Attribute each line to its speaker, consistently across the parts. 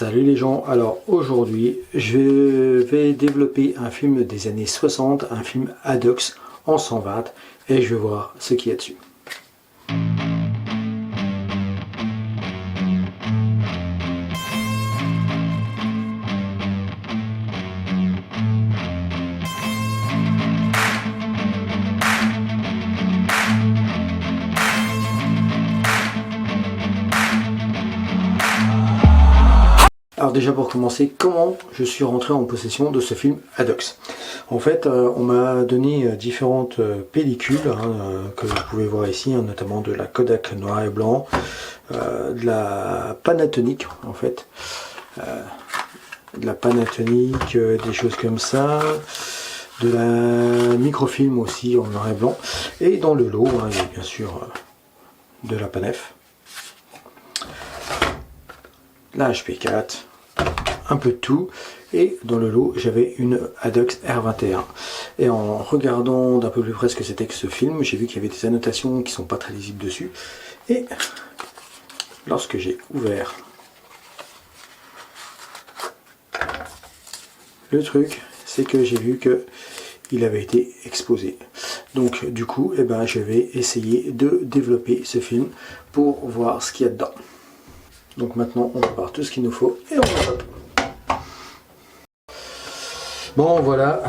Speaker 1: Salut les gens, alors aujourd'hui je vais développer un film des années 60, un film Haddox en 120 et je vais voir ce qu'il y a dessus. Alors déjà pour commencer, comment je suis rentré en possession de ce film Haddox? En fait, on m'a donné différentes pellicules que vous pouvez voir ici, notamment de la Kodak noir et blanc, de la Panasonic en fait, de la Panasonic, des choses comme ça, de la microfilm aussi en noir et blanc, et dans le lot, il y a bien sûr de la Panef, la HP4, un peu de tout, et dans le lot j'avais une Haddox R21 et en regardant d'un peu plus près ce que c'était que ce film, j'ai vu qu'il y avait des annotations qui sont pas très lisibles dessus, et lorsque j'ai ouvert le truc, c'est que j'ai vu que il avait été exposé. Donc du coup je vais essayer de développer ce film pour voir ce qu'il y a dedans. Donc maintenant on prépare tout ce qu'il nous faut et on va. Bon voilà,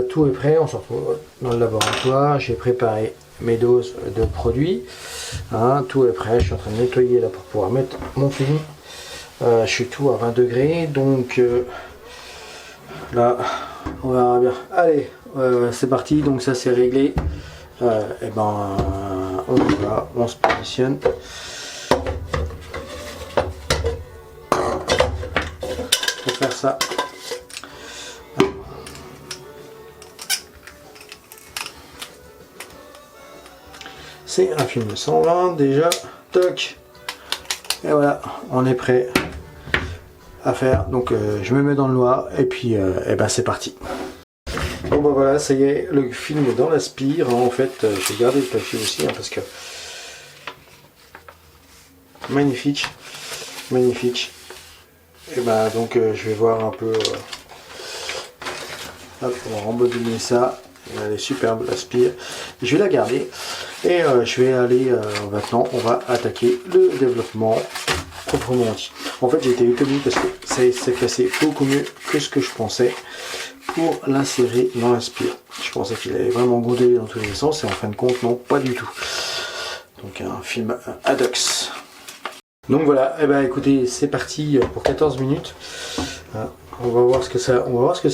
Speaker 1: tout est prêt, on se retrouve dans le laboratoire, j'ai préparé mes doses de produits, tout est prêt, je suis en train de nettoyer là pour pouvoir mettre mon film, je suis tout à 20 degrés, donc là on verra bien. Allez, c'est parti, donc ça c'est réglé, on y va, on se positionne. Pour faire ça, c'est un film 120 déjà, toc, et voilà, on est prêt à faire. Donc je me mets dans le noir et puis c'est parti. Bon voilà, ça y est, le film est dans l'aspire, en fait j'ai gardé le papier aussi parce que magnifique, magnifique. Et donc je vais voir un peu, hop, on va rembobiner ça. Elle est superbe l'aspire, je vais la garder et je vais aller maintenant on va attaquer le développement proprement dit. En fait j'ai été étonné parce que ça s'est cassé beaucoup mieux que ce que je pensais pour l'insérer dans l'aspire. Je pensais qu'il allait vraiment goûter dans tous les sens et en fin de compte non, pas du tout. Donc un film Haddox. Donc voilà, écoutez, c'est parti pour 14 minutes. On va voir ce que ça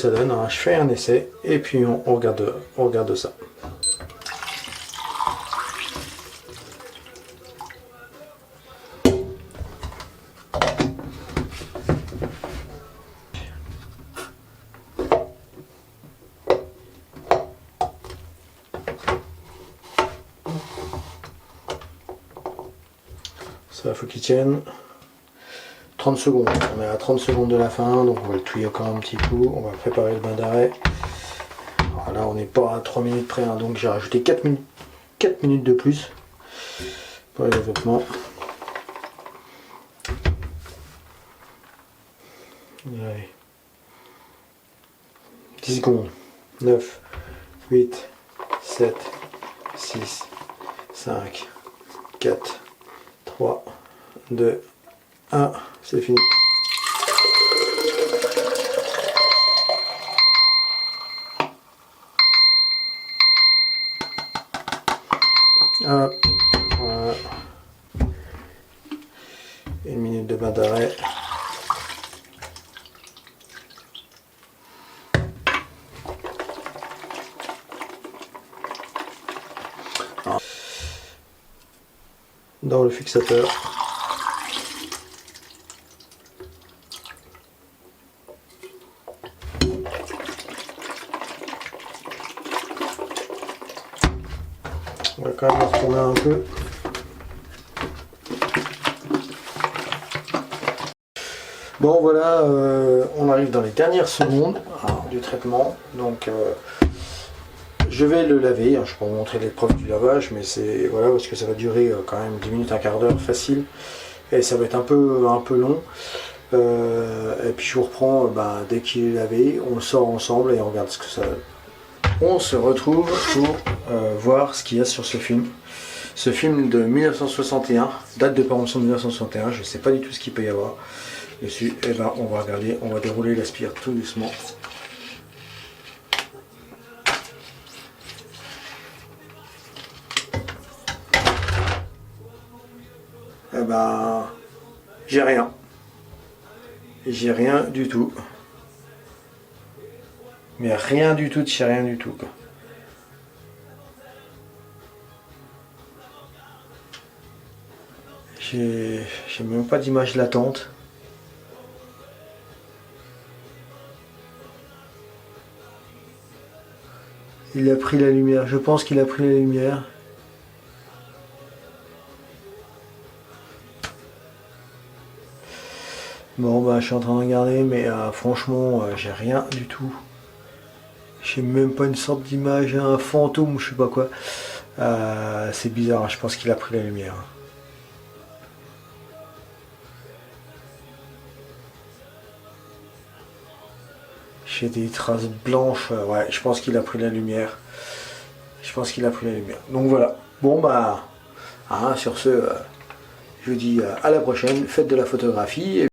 Speaker 1: donne. Je fais un essai et puis on regarde ça. Ça, faut qu'il tienne. 30 secondes, on est à 30 secondes de la fin, donc on va le touiller encore un petit coup, on va préparer le bain d'arrêt. Voilà, on n'est pas à 3 minutes près, donc j'ai rajouté 4 minutes de plus pour le développement. Allez. 10 secondes. 9, 8, 7, 6, 5, 4, 3, 2, 1, c'est fini. Voilà. 1 minute de bain d'arrêt. Dans le fixateur. On va quand même retourner un peu. Bon voilà, on arrive dans les dernières secondes du traitement. Donc je vais le laver. Je peux vous montrer l'épreuve du lavage, mais c'est voilà parce que ça va durer quand même 10 minutes, un quart d'heure facile. Et ça va être un peu long. Et puis je vous reprends dès qu'il est lavé, on le sort ensemble et on regarde ce que ça donne. On se retrouve pour voir ce qu'il y a sur ce film. Ce film de 1961, date de parution de 1961, je ne sais pas du tout ce qu'il peut y avoir dessus. Et on va regarder, on va dérouler l'aspire tout doucement. J'ai rien. J'ai rien du tout. Mais rien du tout de chez rien du tout, quoi. J'ai même pas d'image latente. Il a pris la lumière, je pense qu'il a pris la lumière. Bon je suis en train de regarder mais franchement j'ai rien du tout. J'ai même pas une sorte d'image, un fantôme ou je sais pas quoi. C'est bizarre, je pense qu'il a pris la lumière. J'ai des traces blanches, ouais, je pense qu'il a pris la lumière. Je pense qu'il a pris la lumière. Donc voilà. Bon sur ce, je vous dis à la prochaine, faites de la photographie.